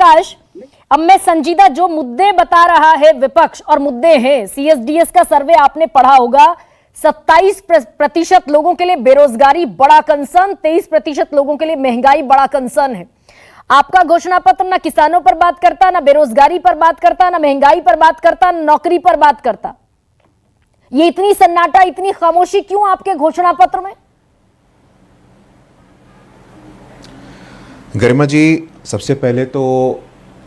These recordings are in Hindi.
प्रकाश, अब मैं संजीदा जो मुद्दे बता रहा है विपक्ष, और मुद्दे हैं, सीएसडीएस का सर्वे आपने पढ़ा होगा, 27% लोगों के लिए बेरोजगारी बड़ा कंसर्न, 23% लोगों के लिए महंगाई बड़ा कंसर्न है। आपका घोषणा पत्र ना किसानों पर बात करता, ना बेरोजगारी पर बात करता, ना महंगाई पर बात करता, ना नौकरी पर बात करता। ये इतनी सन्नाटा, इतनी खामोशी क्यों आपके घोषणा पत्र में? गरिमा जी, सबसे पहले तो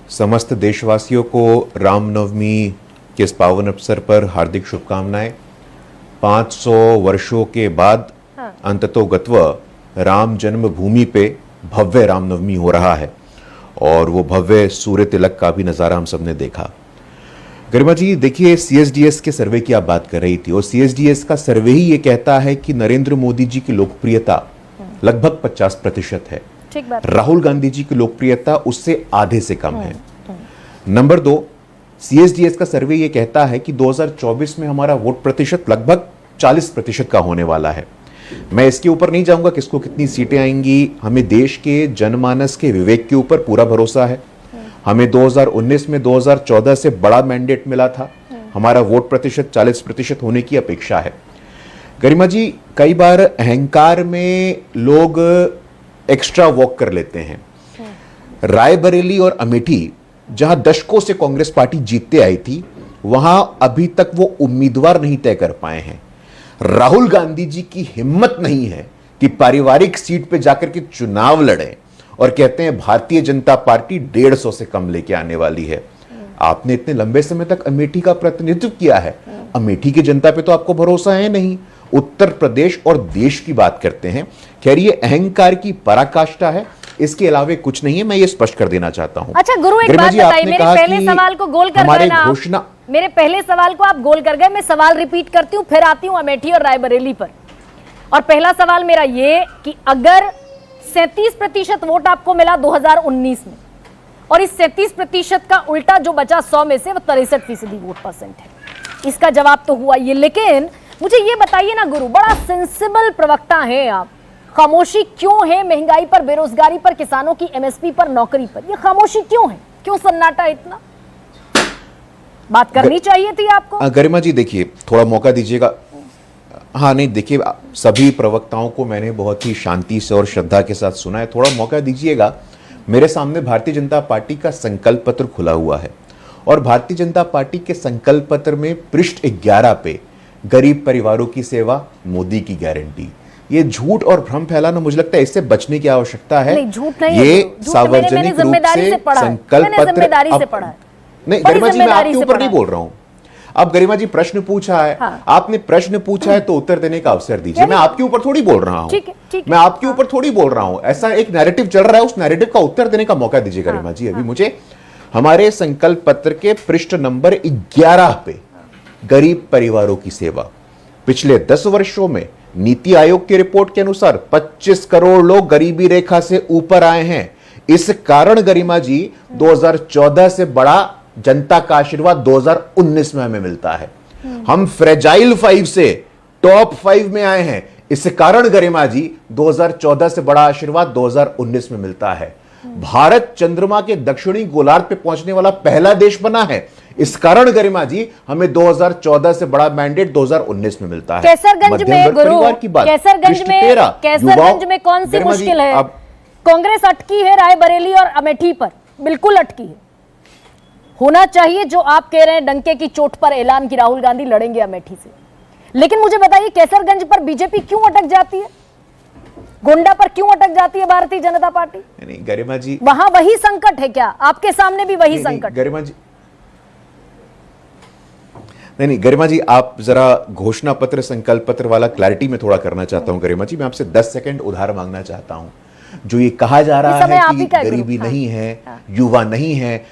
समस्त देशवासियों को रामनवमी के इस पावन अवसर पर हार्दिक शुभकामनाएं। 500 वर्षों के बाद अंततोगत्व राम जन्मभूमि पे भव्य रामनवमी हो रहा है और वो भव्य सूर्य तिलक का भी नजारा हम सबने देखा। गरिमा जी देखिए, सीएसडीएस के सर्वे की आप बात कर रही थी और सीएसडीएस का सर्वे ही ये कहता है कि नरेंद्र मोदी जी की लोकप्रियता लगभग 50% है। राहुल गांधी जी की लोकप्रियता उससे आधे से कम है। नंबर 2, सीएसडीएस का सर्वे यह कहता है कि 2024 में हमारा वोट प्रतिशत लगभग 40% का होने वाला है। मैं इसके ऊपर नहीं जाऊंगा किसको कितनी सीटें आएंगी, हमें देश के जनमानस के विवेक के ऊपर पूरा भरोसा है। हमें 2019 में 2014 से बड़ा मैंडेट मिला था, हमारा वोट प्रतिशत 40% होने की अपेक्षा है। गरिमा जी, कई बार अहंकार में लोग एक्स्ट्रा वॉक कर लेते हैं। रायबरेली और अमेठी जहां दशकों से कांग्रेस पार्टी जीतते आई थी, वहां अभी तक वो उम्मीदवार नहीं तय कर पाए हैं। राहुल गांधी जी की हिम्मत नहीं है कि पारिवारिक सीट पे जाकर के चुनाव लड़े और कहते हैं भारतीय जनता पार्टी 150 से कम लेके आने वाली है। आपने इतने लंबे समय तक अमेठी का प्रतिनिधित्व किया है, अमेठी की जनता पे तो आपको भरोसा है नहीं। उत्तर प्रदेश और देश की बात करते हैं। खैर, ये अहंकार की पराकाष्ठा है, इसके अलावा कुछ नहीं है, मैं ये स्पष्ट कर देना चाहता हूं। अच्छा गुरु, एक बात बताइए, मेरे पहले सवाल को गोल कर गए ना घोषणा, मेरे पहले सवाल को आप गोल कर गए। मैं सवाल रिपीट करती हूं, फिर आती हूं अमेठी और रायबरेली पर। और पहला सवाल मेरा ये कि अगर 37% वोट आपको मिला 2019 में और इस 37% का उल्टा जो बचा 100 में से वो 63% वोट परसेंट है, इसका जवाब तो हुआ ये। लेकिन मुझे ये बताइए ना गुरु, बड़ा सेंसिबल प्रवक्ता हैं आप, खामोशी क्यों है महंगाई पर, बेरोजगारी पर, किसानों की एमएसपी पर, नौकरी पर? ये खामोशी क्यों है, क्यों सन्नाटा इतना? बात करनी चाहिए थी आपको। गरिमा जी देखिए, थोड़ा मौका दीजिएगा। हाँ नहीं, देखिए सभी प्रवक्ताओं को मैंने बहुत ही शांति से और श्रद्धा के साथ सुना है, थोड़ा मौका दीजिएगा। मेरे सामने भारतीय जनता पार्टी का संकल्प पत्र खुला हुआ है और भारतीय जनता पार्टी के संकल्प पत्र में पृष्ठ 11 पे गरीब परिवारों की सेवा, मोदी की गारंटी। ये झूठ और भ्रम फैलाना, मुझे लगता है इससे बचने की आवश्यकता है। झूठ नहीं, ये सार्वजनिक रूप से संकल्प पत्र नहीं। गरिमा जी, मैं आपके ऊपर नहीं बोल रहा हूं। अब गरिमा जी प्रश्न पूछा है, आपने प्रश्न पूछा है तो उत्तर देने का अवसर दीजिए। मैं आपके ऊपर थोड़ी बोल रहा हूं, मैं आपके ऊपर थोड़ी बोल रहा हूं। ऐसा एक नैरेटिव चल रहा है, उस नैरेटिव का उत्तर देने का मौका दीजिए गरिमा जी। अभी मुझे हमारे संकल्प पत्र के पृष्ठ नंबर 11 पे गरीब परिवारों की सेवा, पिछले 10 वर्षों में नीति आयोग की रिपोर्ट के अनुसार 25 करोड़ लोग गरीबी रेखा से ऊपर आए हैं। इस कारण गरिमा जी 2014 से बड़ा जनता का आशीर्वाद 2019 में हमें मिलता है। हम फ्रेजाइल 5 से टॉप 5 में आए हैं। इस कारण गरिमा जी 2014 से बड़ा आशीर्वाद 2019 में मिलता है। भारत चंद्रमा के दक्षिणी गोलार्ध पे पहुंचने वाला पहला देश बना है। इस कारण गरिमा जी हमें 2014 से बड़ा मैंडेट 2019 में मिलता है। कैसरगंज में गुरु, कैसरगंज में कौन सी मुश्किल है? कांग्रेस अटकी है रायबरेली और अमेठी पर, बिल्कुल अटकी है। होना चाहिए जो आप कह रहे हैं, डंके की चोट पर ऐलान की राहुल गांधी लड़ेंगे अमेठी से। लेकिन मुझे बताइए, कैसरगंज पर बीजेपी क्यों अटक जाती है? गोंडा पर क्यों अटक जाती है भारतीय जनता पार्टी? नहीं गरिमा जी, वहां वही संकट है क्या? आपके सामने भी वही संकट? गरिमा जी नहीं गरिमा जी, आप जरा घोषणा पत्र संकल्प पत्र वाला क्लैरिटी में थोड़ा करना चाहता हूं। गरिमा जी, मैं आपसे 10 सेकंड उधार मांगना चाहता हूं। जो ये कहा जा रहा है कि गरीबी नहीं है, युवा नहीं है,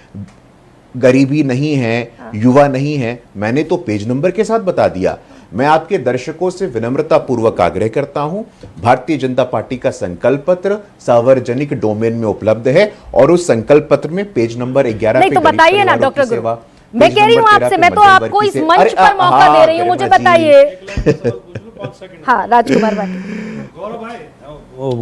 गरीबी नहीं है, युवा नहीं है, मैंने तो पेज नंबर के साथ बता दिया। मैं आपके दर्शकों से विनम्रता पूर्वक आग्रह करता हूं, भारतीय जनता पार्टी का संकल्प पत्र सार्वजनिक डोमेन में उपलब्ध है और उस संकल्प पत्र में पेज नंबर 11 नहीं, तो बताइए ना डॉक्टर गुरु, मैं कह रही हूं आपसे, मैं तो आपको इस मंच पर मौका दे रही हूं, मुझे बताइए। हाँ राजकुमार भाई,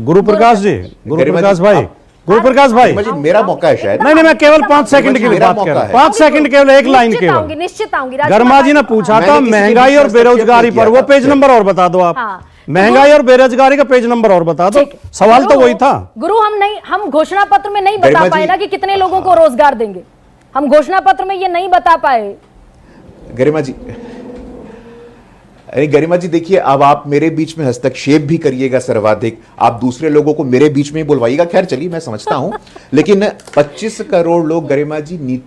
गुरु प्रकाश जी, गुरु प्रकाश भाई, गुरु प्रकाश भाई, गरिमा जी मेरा मौका है शायद। नहीं, मैं केवल 5 सेकंड के लिए मेरा बात कर मौका रहा है। हूं। 5 सेकंड केवल, एक लाइन केवल। निश्चित आऊंगी। गर्मा जी ने पूछा था महंगाई और बेरोजगारी पर, वो पेज नंबर और बता दो आप। महंगाई और बेरोजगारी का पेज नंबर और बता दो। सवाल तो वही था गुरु। हम घोषणा पत्र में नहीं बता पाए ना कि कितने लोगों को रोजगार देंगे। हम घोषणा पत्र में ये नहीं बता पाए। गरिमा जी, अरे गरिमा जी देखिए, अब आप मेरे बीच में हस्तक्षेप भी करिएगा सर्वाधिक, आप दूसरे लोगों को मेरे बीच में ही बुलवाइएगा। खैर चलिए, मैं समझता हूं, लेकिन 25 करोड़ लोग गरिमा जी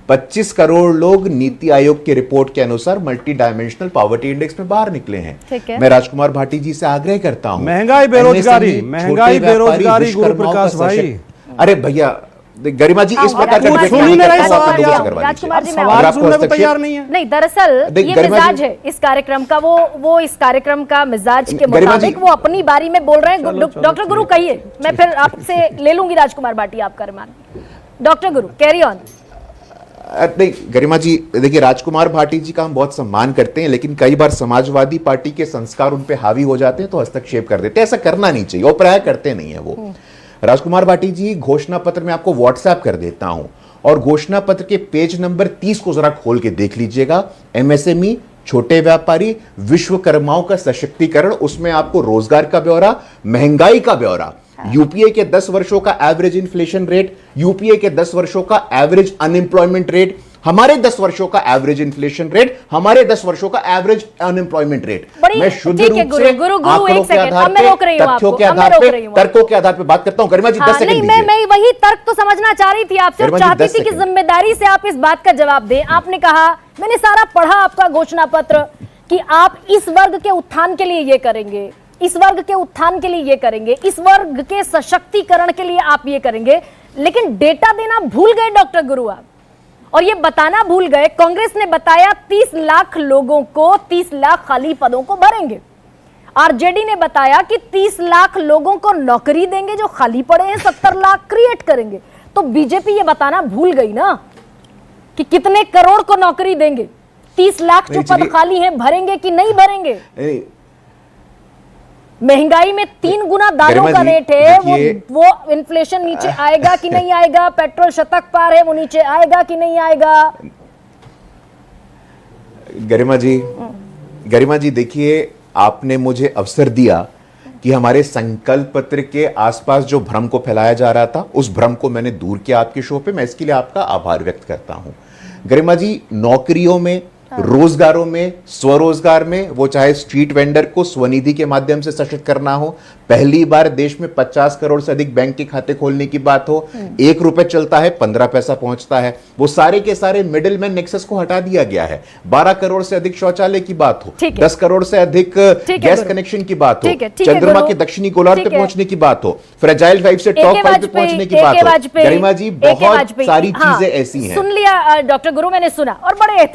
25 करोड़ लोग नीति आयोग की रिपोर्ट के अनुसार मल्टी डायमेंशनल पॉवर्टी इंडेक्स में बाहर निकले हैं। मैं राजकुमार भाटी जी से आग्रह करता हूं, महंगाई बेरोजगारी गुरु प्रकाश भाई। अरे भैया गरिमा जी, इस प्रकार का तैयार नहीं है। नहीं, दरअसल ये मिजाज है इस कार्यक्रम का, वो इस कार्यक्रम का मिजाज के मुताबिक वो अपनी बारी में बोल रहे हैं। डॉक्टर गुरु कहिए, मैं फिर आपसे ले लूंगी राजकुमार भाटी आपका remark. Doctor Guru carry on. नहीं गरिमा जी देखिए, राजकुमार भाटी जी का हम बहुत सम्मान करते हैं, लेकिन कई बार समाजवादी पार्टी के संस्कार उन पे हावी हो जाते हैं तो हस्तक्षेप कर देते हैं। ऐसा करना नहीं चाहिए, और प्राय करते नहीं है वो। राजकुमार भाटी जी, घोषणा पत्र में आपको व्हाट्सएप कर देता हूं, और घोषणा पत्र के पेज नंबर 30 को जरा खोल के देख लीजिएगा। एमएसएमई, छोटे व्यापारी, विश्वकर्माओं का सशक्तिकरण, उसमें आपको रोजगार का ब्यौरा, महंगाई का ब्यौरा, यूपीए के 10 वर्षों का एवरेज इन्फ्लेशन रेट, यूपीए के 10 वर्षों का एवरेज अनएम्प्लॉयमेंट रेट, हमारे 10 वर्षों का एवरेज इन्फ्लेशन रेट, हमारे 10 वर्षों का एवरेज अनएम्प्लॉयमेंट रेट। मैं शुद्ध रूप से आंकड़ों के आधार पे, तथ्यों के आधार पे, तर्कों के आधार पे बात करता हूं। गरिमा जी 10 सेकंड दीजिए। मैं वही तर्क तो समझना चाह रही थी आपसे, और चाहती थी कि जिम्मेदारी से आप इस बात का जवाब दें। आपने कहा, मैंने सारा पढ़ा आपका घोषणा पत्र, कि आप इस वर्ग के उत्थान के लिए ये करेंगे, इस वर्ग के उत्थान के लिए ये करेंगे, इस वर्ग के सशक्तिकरण के लिए आप ये करेंगे, लेकिन डेटा देना भूल गए डॉक्टर गुरु आप, और ये बताना भूल गए। कांग्रेस ने बताया 30 लाख लोगों को, 30 लाख खाली पदों को भरेंगे। आरजेडी ने बताया कि 30 लाख लोगों को नौकरी देंगे, जो खाली पड़े हैं 70 लाख क्रिएट करेंगे। तो बीजेपी ये बताना भूल गई ना कि कितने करोड़ को नौकरी देंगे, 30 लाख जो पद खाली हैं भरेंगे कि नहीं भरेंगे। महंगाई में 3 गुना दालों का रेट है, वो इन्फ्लेशन नीचे आएगा कि नहीं आएगा? पेट्रोल शतक पार है, वो नीचे आएगा कि नहीं आएगा? गरिमा जी देखिए, आपने मुझे अवसर दिया कि हमारे संकल्प पत्र के आसपास जो भ्रम को फैलाया जा रहा था, उस भ्रम को मैंने दूर किया आपके शो पे। मैं इसके लिए आपका आभार व्यक्त करता हूं। गरिमा जी, नौकरियों में, रोजगारों में, स्वरोजगार में, वो चाहे स्ट्रीट वेंडर को स्वनिधि के माध्यम से सशक्त करना हो, पहली बार देश में 50 करोड़ से अधिक बैंक के खाते खोलने की बात हो, 1 रुपए चलता है 15 पैसा पहुंचता है, वो सारे के सारे मिडिलमैन नेक्सस को हटा दिया गया है। 12 करोड़ से अधिक शौचालय की बात हो, 10 करोड़ से अधिक गैस कनेक्शन की बात हो, चंद्रमा के दक्षिणी गोलार्ध पे पहुंचने की बात हो, फ्रेजाइल 5 से टॉप 5 पे पहुंचने की बात हो। गरिमा जी, बहुत सारी चीजें ऐसी हैं। सुन लिया डॉक्टर गुरु, मैंने सुना और बड़े